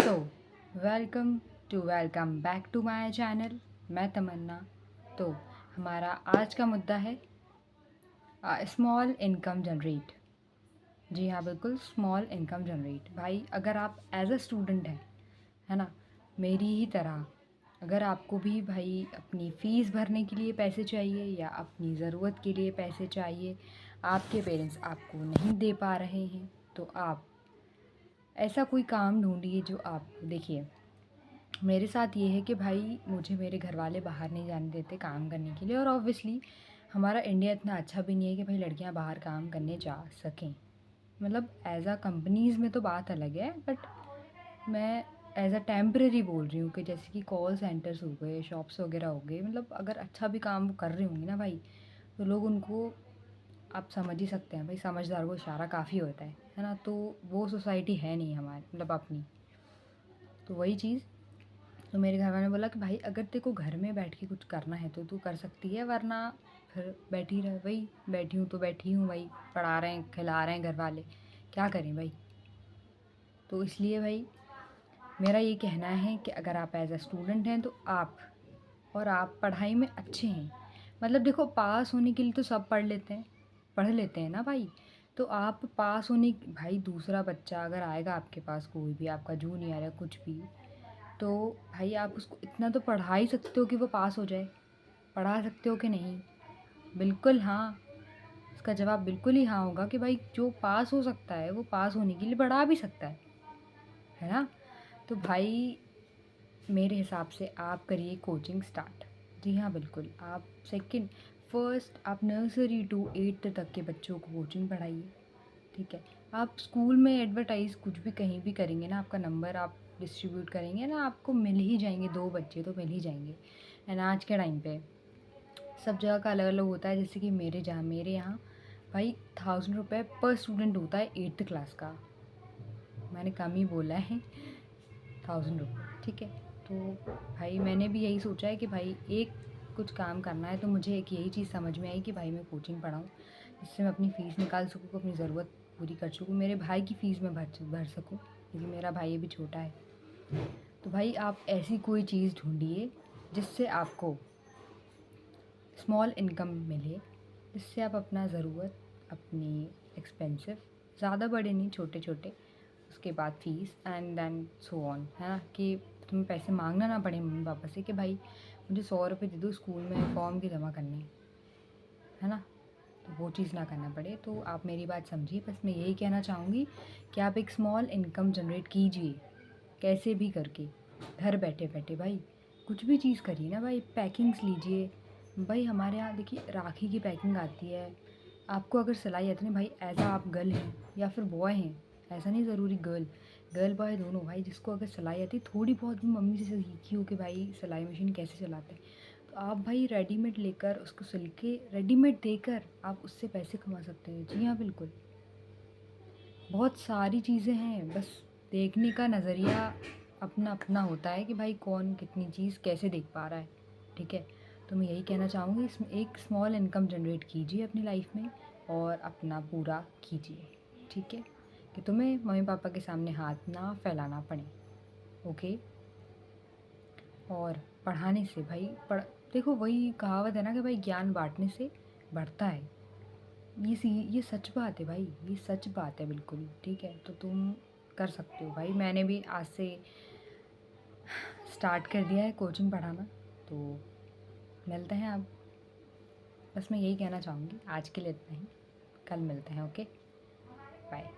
तो welcome back to my channel. मैं तमन्ना। तो हमारा आज का मुद्दा है स्मॉल इनकम जनरेट। जी हाँ, बिल्कुल स्मॉल इनकम जनरेट। भाई अगर आप एज अ स्टूडेंट हैं, है ना, मेरी ही तरह, अगर आपको भी भाई अपनी फ़ीस भरने के लिए पैसे चाहिए या अपनी ज़रूरत के लिए पैसे चाहिए, आपके पेरेंट्स आपको नहीं दे पा रहे हैं, तो आप ऐसा कोई काम ढूंढिए जो आप देखिए। मेरे साथ ये है कि भाई मुझे मेरे घर वाले बाहर नहीं जाने देते काम करने के लिए, और ऑब्वियसली हमारा इंडिया इतना अच्छा भी नहीं है कि भाई लड़कियां बाहर काम करने जा सकें। मतलब एज अ कंपनीज़ में तो बात अलग है, बट मैं एज अ टेम्परेरी बोल रही हूँ कि जैसे कि कॉल सेंटर्स हो गए, शॉप्स वगैरह हो गए, मतलब अगर अच्छा भी काम वो कर रही होंगी ना भाई, तो लोग उनको, आप समझ ही सकते हैं भाई, समझदार को इशारा काफ़ी होता है ना। तो वो सोसाइटी है नहीं हमारी, मतलब अपनी। तो वही चीज़, तो मेरे घर वाले ने बोला कि भाई अगर तेरे को घर में बैठ के कुछ करना है तो तू कर सकती है, वरना फिर बैठी रह। भाई बैठी हूँ तो बैठी हूँ भाई, पढ़ा रहे हैं खिला रहे हैं घर वाले, क्या करें भाई। तो इसलिए भाई मेरा ये कहना है कि अगर आप एज अ स्टूडेंट हैं तो आप पढ़ाई में अच्छे हैं, मतलब देखो पास होने के लिए तो सब पढ़ लेते हैं ना भाई। तो आप पास होने, भाई दूसरा बच्चा अगर आएगा आपके पास, कोई भी आपका जूनियर है कुछ भी, तो भाई आप उसको इतना तो पढ़ा ही सकते हो कि वो पास हो जाए। पढ़ा सकते हो कि नहीं? बिल्कुल हाँ। इसका जवाब बिल्कुल ही हाँ होगा कि भाई जो पास हो सकता है वो पास होने के लिए पढ़ा भी सकता है ना। तो भाई मेरे हिसाब से आप करिए कोचिंग स्टार्ट। जी हाँ बिल्कुल, आप फर्स्ट आप नर्सरी टू एट्थ तक के बच्चों को कोचिंग पढ़ाइए। ठीक है, आप स्कूल में एडवर्टाइज़ कुछ भी कहीं भी करेंगे ना, आपका नंबर आप डिस्ट्रीब्यूट करेंगे ना, आपको मिल ही जाएंगे, 2 बच्चे तो मिल ही जाएंगे। एंड आज के टाइम पे सब जगह का अलग अलग होता है। जैसे कि मेरे यहाँ भाई 1000 रुपये पर स्टूडेंट होता है 8th क्लास का। मैंने कम ही बोला है, 1000 रुपये, ठीक है। तो भाई मैंने भी यही सोचा है कि भाई एक कुछ काम करना है, तो मुझे एक यही चीज़ समझ में आई कि भाई मैं कोचिंग पढ़ाऊँ, जिससे मैं अपनी फ़ीस निकाल सकूँ, अपनी ज़रूरत पूरी कर सकूँ, मेरे भाई की फ़ीस में भर सकूँ, क्योंकि मेरा भाई अभी छोटा है। तो भाई आप ऐसी कोई चीज़ ढूंढिए जिससे आपको स्मॉल इनकम मिले, जिससे आप अपना ज़रूरत, अपनी एक्सपेंसिव, ज़्यादा बड़े नहीं, छोटे छोटे, उसके बाद fees and then so on, है ना, कि तुम्हें पैसे मांगना ना पड़े मम्मी पापा से कि भाई मुझे 100 रुपये दे दो, स्कूल में फॉर्म की जमा करने हैं, है ना। तो वो चीज़ ना करना पड़े। तो आप मेरी बात समझिए। बस मैं यही कहना चाहूँगी कि आप एक स्मॉल इनकम जनरेट कीजिए, कैसे भी करके, घर बैठे बैठे भाई कुछ भी चीज़ करिए ना भाई। पैकिंग्स लीजिए भाई, हमारे यहाँ देखिए राखी की पैकिंग आती है। आपको अगर सिलाई आती है ना भाई, एज आ आप गर्ल हैं या फिर बॉय हैं, ऐसा नहीं ज़रूरी, गर्ल बॉय दोनों भाई, जिसको अगर सिलाई आती है थोड़ी बहुत भी, मम्मी से सीखी हो कि भाई सिलाई मशीन कैसे चलाते हैं, तो आप भाई रेडीमेड लेकर उसको सिल के रेडीमेड देकर आप उससे पैसे कमा सकते हैं। जी हाँ बिल्कुल, बहुत सारी चीज़ें हैं, बस देखने का नज़रिया अपना अपना होता है कि भाई कौन कितनी चीज़ कैसे देख पा रहा है। ठीक है, तो मैं यही कहना चाहूँगी, इसमें एक स्मॉल इनकम जनरेट कीजिए अपनी लाइफ में और अपना पूरा कीजिए। ठीक है, कि तुम्हें मम्मी पापा के सामने हाथ ना फैलाना पड़े। ओके। और पढ़ाने से भाई देखो वही कहावत है ना कि भाई ज्ञान बांटने से बढ़ता है। ये सच बात है भाई, ये सच बात है बिल्कुल। ठीक है, तो तुम कर सकते हो भाई। मैंने भी आज से स्टार्ट कर दिया है कोचिंग पढ़ाना, तो मिलते हैं अब। बस मैं यही कहना चाहूँगी, आज के लिए इतना ही, कल मिलते हैं। Okay, bye.